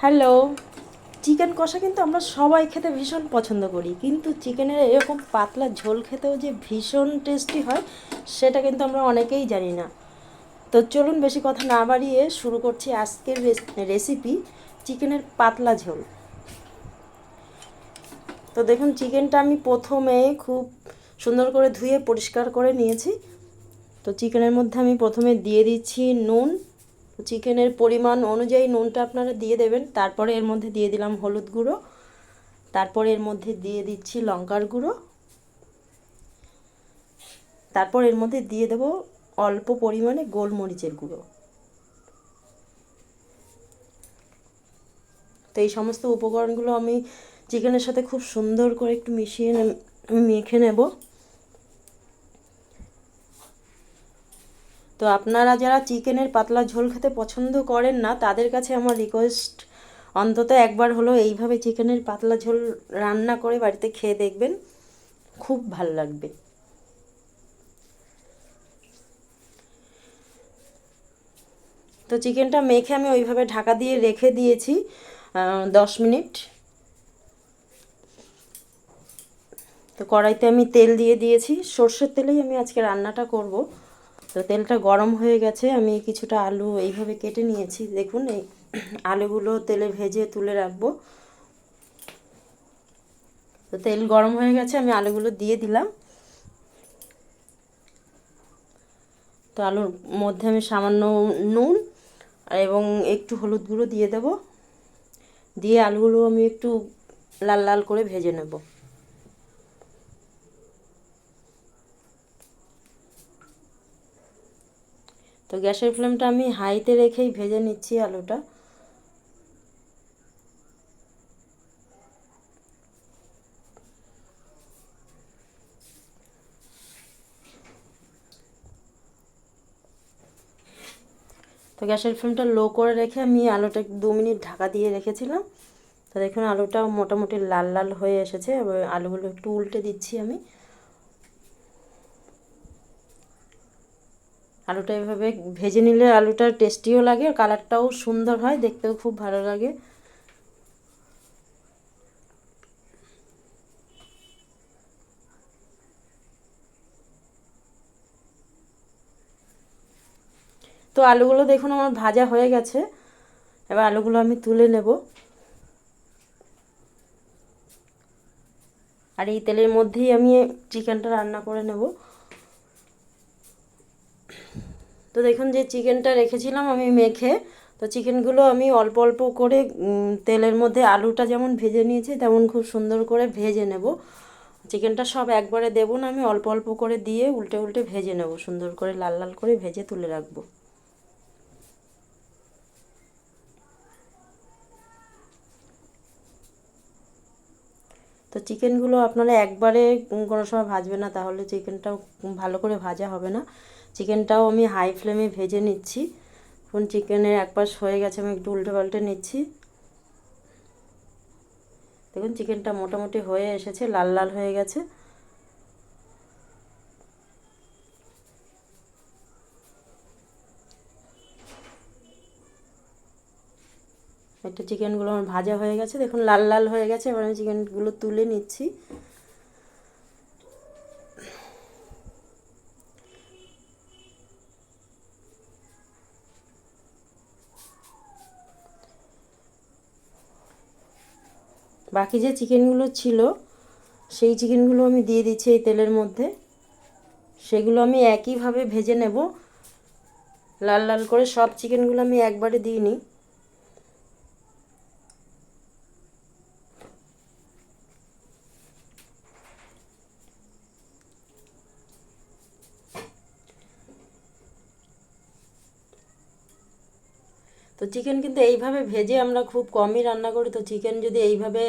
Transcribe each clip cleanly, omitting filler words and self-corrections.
Hello. Chicken কষা কিন্তু আমরা সবাই খেতে ভীষণ পছন্দ করি, কিন্তু চিকেনের এরকম পাতলা ঝোল খেতেও যে ভীষণ টেস্টি হয় সেটা কিন্তু আমরা অনেকেই জানি না। তো চলুন বেশি কথা না বাড়িয়ে শুরু করছি আজকের রেসিপি, চিকেনের পাতলা ঝোল। তো দেখুন, চিকেনটা আমি প্রথমে খুব সুন্দর করে ধুয়ে পরিষ্কার করে নিয়েছি। তো চিকেনের মধ্যে আমি প্রথমে দিয়ে দিচ্ছি নুন। চিকেনের পরিমাণ অনুযায়ী নুনটা আপনারা দিয়ে দেবেন। তারপরে এর মধ্যে দিয়ে দিলাম হলুদ গুঁড়ো, তারপরে এর মধ্যে দিয়ে দিচ্ছি লঙ্কার গুঁড়ো, তারপর এর মধ্যে দিয়ে দেব অল্প পরিমাণে গোলমরিচের গুঁড়ো। তো এই সমস্ত উপকরণগুলো আমি চিকেনের সাথে খুব সুন্দর করে একটু মিশিয়ে মেখে নেব। তো আপনারা যারা চিকেনের পাতলা ঝোল খেতে পছন্দ করেন না, তাদের কাছে আমার রিকোয়েস্ট, অন্তত একবার হলো এইভাবে চিকেনের পাতলা ঝোল রান্না করে বাড়িতে খেয়ে দেখবেন, খুব ভালো লাগবে। তো চিকেনটা মেখে আমি ওইভাবে ঢাকা দিয়ে রেখে দিয়েছি 10 মিনিট। তো কড়াইতে আমি তেল দিয়ে দিয়েছি, সর্ষের তেলেই আমি আজকে রান্নাটা করব। তো তেলটা গরম হয়ে গেছে, আমি কিছুটা আলু এইভাবে কেটে নিয়েছি। দেখুন, এই আলুগুলো তেলে ভেজে তুলে রাখবো। তো তেল গরম হয়ে গেছে, আমি আলুগুলো দিয়ে দিলাম। তো আলুর মধ্যে আমি সামান্য নুন এবং একটু হলুদ গুঁড়ো দিয়ে দেব, দিয়ে আলুগুলো আমি একটু লাল লাল করে ভেজে নেব। তো গ্যাসের ফ্লেমটা আমি হাইতে রেখেই ভেজে নিচ্ছি আলুটা। তো গ্যাসের ফ্লেমটা লো করে রেখে আমি আলুটা 2 মিনিট ঢাকা দিয়ে রেখেছিলাম। তো দেখুন, আলুটা মোটামুটি লাল লাল হয়ে এসেছে। এবার আলুগুলো একটু উল্টে দিচ্ছি আমি। আলুটা এভাবে ভেজে নিলে আলুটা টেস্টিও লাগে, কালারটাও সুন্দর হয়, দেখতেও খুব ভালো লাগে। তো আলুগুলো দেখুন আমার ভাজা হয়ে গেছে। এবার আলুগুলো আমি তুলে নেব, আর এই তেলের মধ্যেই আমি চিকেনটা রান্না করে নেব। তো দেখুন, যে চিকেনটা রেখেছিলাম আমি মেখে, তো চিকেনগুলো আমি অল্প অল্প করে তেলের মধ্যে আলুটা যেমন ভেজে নিয়েছি তেমন খুব সুন্দর করে ভেজে নেব। চিকেনটা সব একবারে দেবো না, আমি অল্প অল্প করে দিয়ে উল্টে উল্টে ভেজে নেব, সুন্দর করে লাল লাল করে ভেজে তুলে রাখবো। তো চিকেনগুলো আপনারা একবারে কোনো সময় ভাজবে না, তাহলে চিকেনটাও ভালো করে ভাজা হবে না। চিকেনটাও আমি হাই ফ্লেমে ভেজে নিচ্ছি। এখন চিকেনের এক পাশ হয়ে গেছে, আমি একটু উল্টে পাল্টে নিচ্ছি। দেখুন, চিকেনটা মোটামুটি হয়ে এসেছে, লাল লাল হয়ে গেছে। একটা চিকেনগুলো আমার ভাজা হয়ে গেছে, দেখুন লাল লাল হয়ে গেছে। এবার আমি চিকেনগুলো তুলে নিচ্ছি। বাকি যে চিকেনগুলো ছিল সেই চিকেনগুলো আমি দিয়ে দিচ্ছি এই তেলের মধ্যে। সেগুলো আমি একইভাবে ভেজে নেব, লাল লাল করে। সব চিকেনগুলো আমি একবারে দিইনি। তো চিকেন কিন্তু এইভাবে ভেজে আমরা খুব কমই রান্না করি। তো চিকেন যদি এইভাবে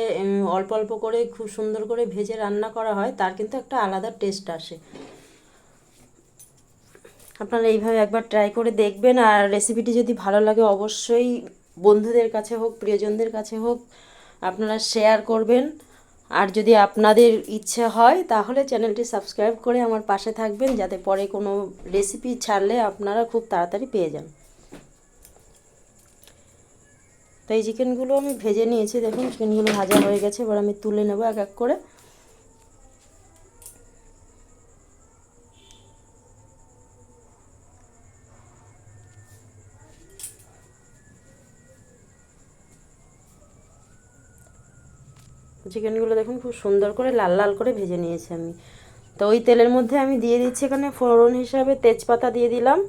অল্প অল্প করে খুব সুন্দর করে ভেজে রান্না করা হয়, তার কিন্তু একটা আলাদা টেস্ট আসে। আপনারা এইভাবে একবার ট্রাই করে দেখবেন, আর রেসিপিটি যদি ভালো লাগে অবশ্যই বন্ধুদের কাছে হোক, প্রিয়জনদের কাছে হোক, আপনারা শেয়ার করবেন। আর যদি আপনাদের ইচ্ছে হয় তাহলে চ্যানেলটি সাবস্ক্রাইব করে আমার পাশে থাকবেন, যাতে পরে কোনো রেসিপি ছাড়লে আপনারা খুব তাড়াতাড়ি পেয়ে যান। তো এই চিকেনগুলো আমি ভেজে নিয়েছি, দেখুন চিকেনগুলো ভাজা হয়ে গেছে। এবার আমি তুলে নেব এক এক করে। চিকেনগুলো দেখুন খুব সুন্দর করে লাল লাল করে ভেজে নিয়েছি আমি। তো ওই তেলের মধ্যে আমি দিয়ে দিচ্ছি এখানে ফোড়ন হিসাবে তেজপাতা দিয়ে দিলাম,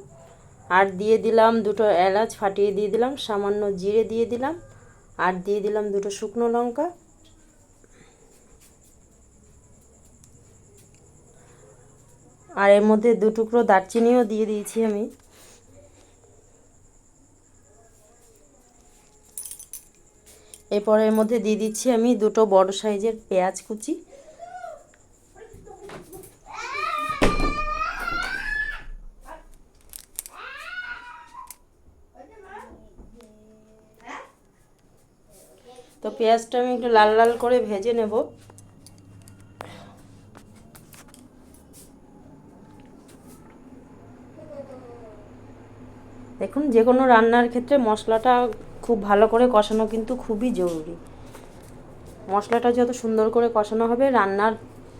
আর দিয়ে দিলাম দুটো এলাচ ফাটিয়ে দিয়ে দিলাম, সামান্য জিরে দিয়ে দিলাম, আর দিয়ে দিলাম দুটো শুকনো লঙ্কা, আর এর মধ্যে দু টুকরো দারচিনিও দিয়ে দিয়েছি আমি। এরপর এর মধ্যে দিয়ে দিচ্ছি আমি দুটো বড় সাইজের পেঁয়াজ কুচি। তো পেঁয়াজটা আমি একটু লাল লাল করে ভেজে নেব। দেখুন যে কোনো রান্নার ক্ষেত্রে মশলাটা খুব ভালো করে কষানো কিন্তু খুবই জরুরি। মশলাটা যত সুন্দর করে কষানো হবে রান্নার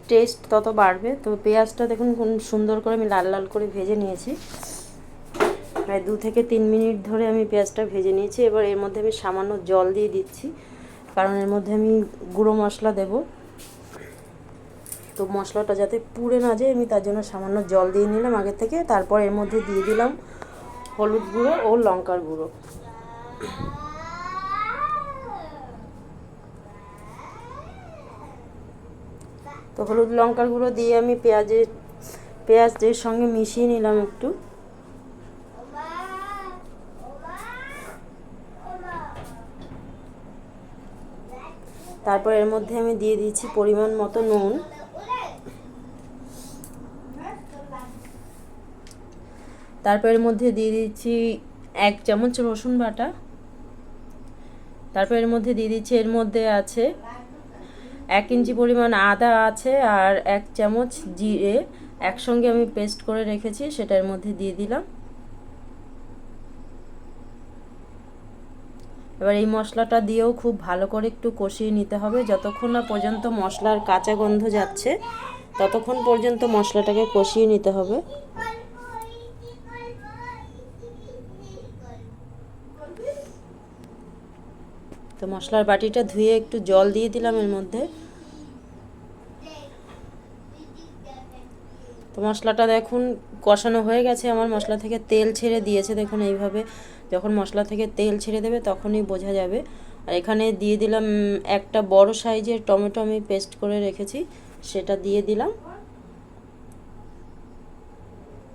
টেস্ট তত বাড়বে। তো পেঁয়াজটা দেখুন কোন সুন্দর করে আমি লাল লাল করে ভেজে নিয়েছি, প্রায় 2 থেকে 3 মিনিট ধরে আমি পেঁয়াজটা ভেজে নিয়েছি। এবার এর মধ্যে আমি সামান্য জল দিয়ে দিচ্ছি, কারণ এর মধ্যে আমি গুঁড়ো মশলা দেব। তো মশলাটা যাতে পুড়ে না যায় আমি তার জন্য সামান্য জল দিয়ে নিলাম আগে থেকে। তারপর এর মধ্যে দিয়ে দিলাম হলুদ গুঁড়ো ও লঙ্কার গুঁড়ো। তো হলুদ লঙ্কার গুঁড়ো দিয়ে আমি পেঁয়াজের সঙ্গে মিশিয়ে নিলাম একটু। তারপর এর মধ্যে আমি দিয়ে দিচ্ছি পরিমাণ মতো নুন। তারপর এর মধ্যে দিয়ে দিচ্ছি 1 চামচ রসুন বাটা। তারপর এর মধ্যে দিয়ে দিচ্ছি, এর মধ্যে আছে 1 ইঞ্চি পরিমাণ আদা আছে, আর 1 চামচ জিরে একসঙ্গে আমি পেস্ট করে রেখেছি, সেটা এর মধ্যে দিয়ে দিলাম। এবার এই মশলাটা দিয়েও খুব ভালো করে একটু কষিয়ে নিতে হবে, যতক্ষণ না পর্যন্ত মশলার কাঁচা গন্ধ যাচ্ছে ততক্ষণ পর্যন্ত মশলাটাকে কষিয়ে নিতে হবে। তো মশলার বাটিটা ধুয়ে একটু জল দিয়ে দিলাম এর মধ্যে। তো মশলাটা দেখুন কষানো হয়ে গেছে, আমার মশলা থেকে তেল ছেড়ে দিয়েছে। দেখুন এইভাবে যখন মশলা থেকে তেল ছেড়ে দেবে তখনই বোঝা যাবে। আর এখানে দিয়ে দিলাম একটা বড় সাইজের টমেটো আমি পেস্ট করে রেখেছি, সেটা দিয়ে দিলাম।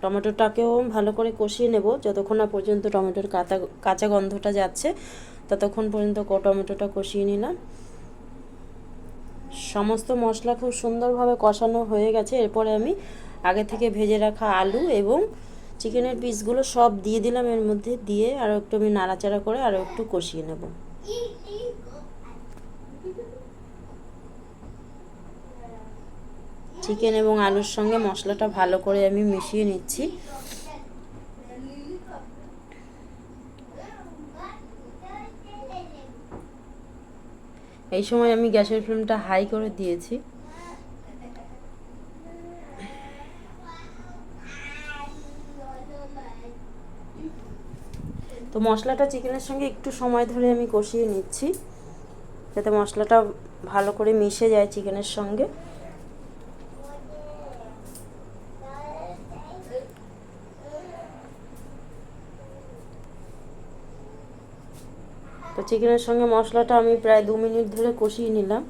টমেটোটাকেও ভালো করে কষিয়ে নেব যতক্ষণ না পর্যন্ত টমেটোর কাঁচা গন্ধটা যাচ্ছে, ততক্ষণ পর্যন্ত টমেটোটা কষিয়ে নিলাম। সমস্ত মশলা খুব সুন্দরভাবে কষানো হয়ে গেছে। এরপরে আমি আগে থেকে ভেজে রাখা আলু এবং চিকেনের পিসগুলো সব দিয়ে দিলাম এর মধ্যে, দিয়ে আরও একটু আমি নাড়াচাড়া করে আরও একটু কষিয়ে নেব। চিকেন এবং আলুর সঙ্গে মশলাটা ভালো করে আমি মিশিয়ে নিচ্ছি। এই সময় আমি গ্যাসের ফ্লেমটা হাই করে দিয়েছি। তো মশলাটা চিকেনের সঙ্গে একটু সময় ধরে আমি কষিয়ে নিচ্ছি, যাতে মশলাটা ভালো করে মিশে যায় চিকেনের সঙ্গে। তো চিকেনের সঙ্গে মশলাটা আমি প্রায় 2 মিনিট ধরে কষিয়ে নিলাম।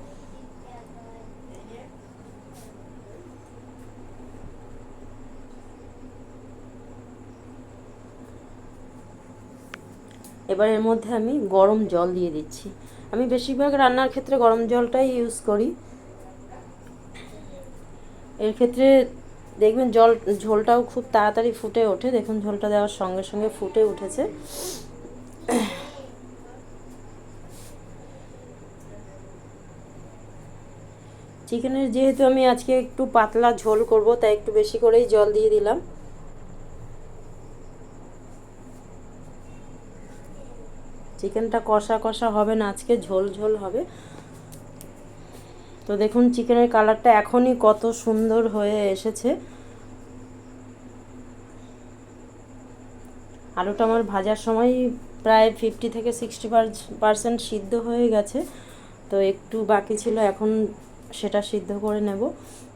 এবার এর মধ্যে আমি গরম জল দিয়ে দিচ্ছি। আমি বেশিরভাগ রান্নার ক্ষেত্রে গরম জলটাই ইউজ করি। এর ক্ষেত্রে দেখবেন ঝোলটাও খুব তাড়াতাড়ি ফুটে ওঠে। দেখুন ঝোলটা দেওয়ার সঙ্গে সঙ্গে ফুটে উঠেছে। চিকেনের যেহেতু আমি আজকে একটু পাতলা ঝোল করব, তাই একটু বেশি করেই জল দিয়ে দিলাম। চিকেনটা কষা কষা হবে না, আজকে ঝোল ঝোল হবে। তো দেখুন চিকেনের কালারটা এখনই কত সুন্দর হয়ে এসেছে। আলুটা আমার ভাজার সময় প্রায় 50 থেকে 60% সিদ্ধ হয়ে গেছে। তো একটু বাকি ছিল, এখন সেটা সিদ্ধ করে নেব।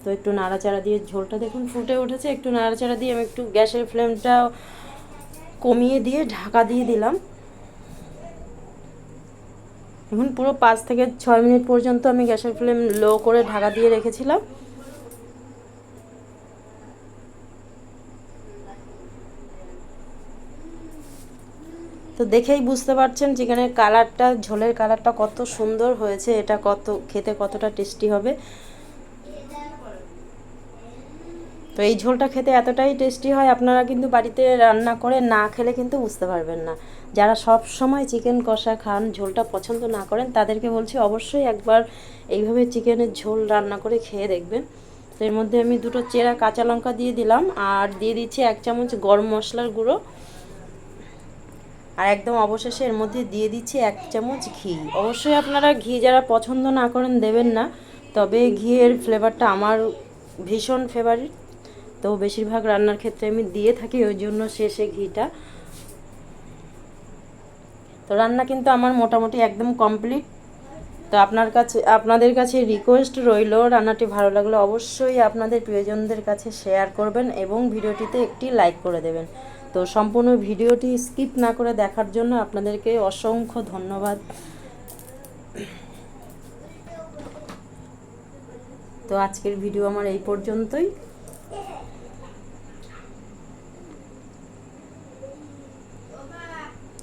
তো একটু নাড়াচাড়া দিয়ে ঝোলটা দেখুন ফুটে উঠেছে, একটু নাড়াচাড়া দিয়ে আমি একটু গ্যাসের ফ্লেমটা কমিয়ে দিয়ে ঢাকা দিয়ে দিলাম। এখন পুরো 5 থেকে 6 মিনিট পর্যন্ত আমি গ্যাসের ফ্লেম লো করে ঢাকা দিয়ে রেখেছিলাম। তো দেখেই বুঝতে পারছেন চিকেনের কালারটা, ঝোলের কালারটা কত সুন্দর হয়েছে, এটা খেতে কতটা টেস্টি হবে। তো এই ঝোলটা খেতে এতটাই টেস্টি হয়, আপনারা কিন্তু বাড়িতে রান্না করে না খেলে কিন্তু বুঝতে পারবেন না। যারা সব সময় চিকেন কষা খান, ঝোলটা পছন্দ না করেন, তাদেরকে বলছি অবশ্যই একবার এইভাবে চিকেনের ঝোল রান্না করে খেয়ে দেখবেন। তো এর মধ্যে আমি 2টো চেরা কাঁচা লঙ্কা দিয়ে দিলাম, আর দিয়ে দিচ্ছি 1 চামচ গরম মশলার গুঁড়ো, আর একদম অবশেষে এর মধ্যে দিয়ে দিচ্ছি 1 চামচ ঘি। অবশ্যই আপনারা ঘি যারা পছন্দ না করেন দেবেন না, তবে ঘিয়ের ফ্লেভারটা আমার ভীষণ ফেভারিট। তো বেশিরভাগ রান্নার ক্ষেত্রে আমি দিয়ে থাকি, ওই জন্য শেষে ঘিটা। তো রান্না কিন্তু আমার মোটামুটি একদম কমপ্লিট। তো আপনাদের কাছে রিকোয়েস্ট রইল, রান্নাটি ভালো লাগলে অবশ্যই আপনাদের প্রিয়জনদের কাছে শেয়ার করবেন এবং ভিডিওটিতে একটি লাইক করে দেবেন। তো সম্পূর্ণ ভিডিওটি স্কিপ না করে দেখার জন্য আপনাদেরকে অসংখ্য ধন্যবাদ। তো আজকের ভিডিও আমার এই পর্যন্তই।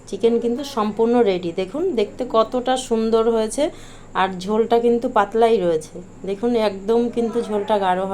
চিকেন কিন্তু সম্পূর্ণ রেডি, দেখুন দেখতে কতটা সুন্দর হয়েছে, আর ঝোলটা কিন্তু পাতলাই রয়েছে, দেখুন একদম কিন্তু ঝোলটা গাঢ়